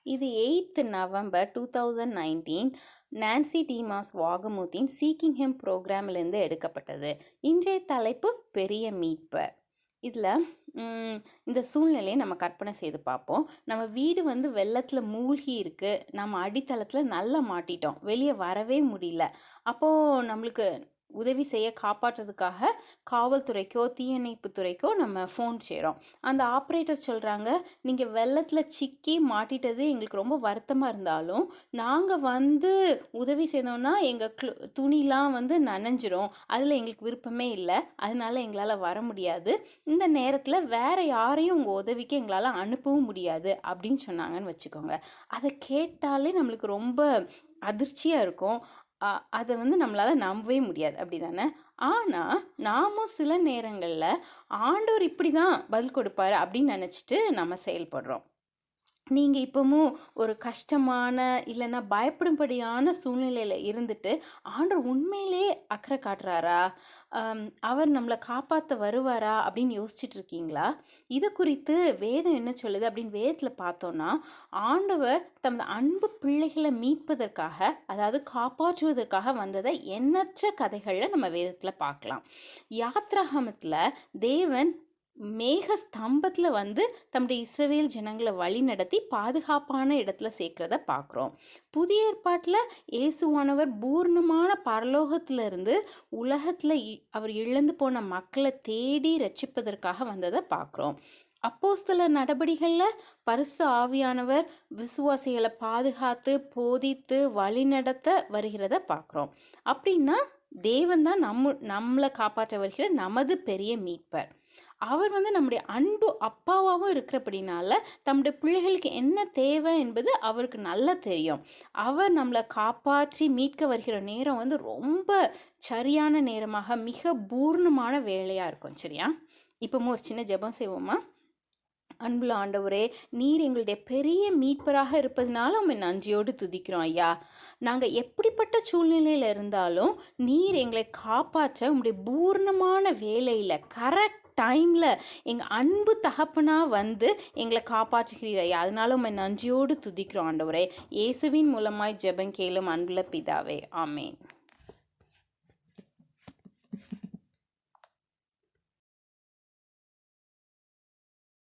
இது 8th November 2019 Nancy டீமாஸ் வாகமுத்தின் சீக்கிங் ஹிம் ப்ரோக்ராமிலிருந்து எடுக்கப்பட்டது. இன்றைய தலைப்பு பெரிய மீட்பர். இதில் இந்த சூழ்நிலையை நம்ம கற்பனை செய்து பார்ப்போம். நம்ம வீடு வெள்ளத்தில் மூழ்கி இருக்குது, நம்ம அடித்தளத்தில் நல்லா மாட்டிட்டோம், வெளியே வரவே முடியல. அப்போது நம்மளுக்கு உதவி செய்ய காப்பாற்றுறதுக்காக காவல்துறைக்கோ தீயணைப்பு துறைக்கோ நம்ம ஃபோன் செய்கிறோம். அந்த ஆப்ரேட்டர் சொல்கிறாங்க, நீங்கள் வெள்ளத்தில் சிக்கி மாட்டிட்டது எங்களுக்கு ரொம்ப வருத்தமாக இருந்தாலும் நாங்கள் உதவி செய்தோம்னா எங்கள் துணிலாம் நனைஞ்சிரும், அதில் எங்களுக்கு விருப்பமே இல்லை, அதனால எங்களால் வர முடியாது. இந்த நேரத்தில் வேறு யாரையும் உங்கள் உதவிக்கு எங்களால் அனுப்பவும் முடியாது அப்படின்னு சொன்னாங்கன்னு வச்சுக்கோங்க. அதை கேட்டாலே நம்மளுக்கு ரொம்ப அதிர்ச்சியாக இருக்கும். அதை நம்மளால் நம்பவே முடியாது, அப்படி தானே? ஆனால் நாமும் சில நேரங்களில் ஆண்டவர் இப்படி தான் பதில் கொடுப்பாரு அப்படின்னு நினச்சிட்டு நம்ம செயல்படுறோம். நீங்கள் இப்போவும் ஒரு கஷ்டமான இல்லைன்னா பயப்படும்படியான சூழ்நிலையில் இருந்துட்டு ஆண்டவர் உண்மையிலே அக்கறை காட்டுறாரா, அவர் நம்மளை காப்பாற்ற வருவாரா அப்படின்னு யோசிச்சுட்டு இருக்கீங்களா? இது குறித்து வேதம் என்ன சொல்லுது அப்படின்னு வேதத்தில் பார்த்தோன்னா, ஆண்டவர் தமது அன்பு பிள்ளைகளை மீட்பதற்காக, அதாவது காப்பாற்றுவதற்காக வந்ததை எண்ணற்ற கதைகளில் நம்ம வேதத்தில் பார்க்கலாம். யாத்ராகமத்தில் தேவன் மேக ஸ்தம்பத்தில் தம்முடைய இஸ்ரவேல் ஜனங்களை வழி நடத்தி பாதுகாப்பான இடத்துல சேர்க்கிறத பார்க்குறோம். புதிய ஏற்பாட்டில் இயேசுவானவர் பூர்ணமான பரலோகத்திலிருந்து உலகத்தில் அவர் இழந்து போன மக்களை தேடி ரட்சிப்பதற்காக வந்ததை பார்க்குறோம். அப்போஸ்தலர் நடபடிகளில் பரிசுத்த ஆவியானவர் விசுவாசிகளை பாதுகாத்து போதித்து வழிநடத்த வருகிறத பார்க்குறோம். அப்படின்னா தேவன் தான் நம்மளை காப்பாற்ற வருகிற நமது பெரிய மீட்பர். அவர் நம்முடைய அன்பு அப்பாவாகவும் இருக்கிறபடினால தம்முடைய பிள்ளைகளுக்கு என்ன தேவை என்பது அவருக்கு நல்லா தெரியும். அவர் நம்மளை காப்பாற்றி மீட்க வருகிற நேரம் ரொம்ப சரியான நேரமாக மிக பூர்ணமான வேலையாக இருக்கும். சரியா? இப்போவும் ஒரு சின்ன ஜெபம் செய்வோமா? அன்புள்ள ஆண்டவரே, நீர் எங்களுடைய பெரிய மீட்பராக இருப்பதனால உம்மை நன்றியோடு துதிக்கிறோம் ஐயா. நாங்கள் எப்படிப்பட்ட சூழ்நிலையில் இருந்தாலும் நீர் எங்களை காப்பாற்ற உங்களுடைய பூர்ணமான வேலையில் கரெக்ட் டைமில் எங்கள் அன்பு தகப்பனாக எங்களை காப்பாற்றுகிறீர் ஐயா. அதனால உம்மை நன்றியோடு துதிக்கிறோம் ஆண்டவரே. இயேசுவின் மூலமாய் ஜெபம் கேளும் அன்புள்ள பிதாவே, ஆமேன்.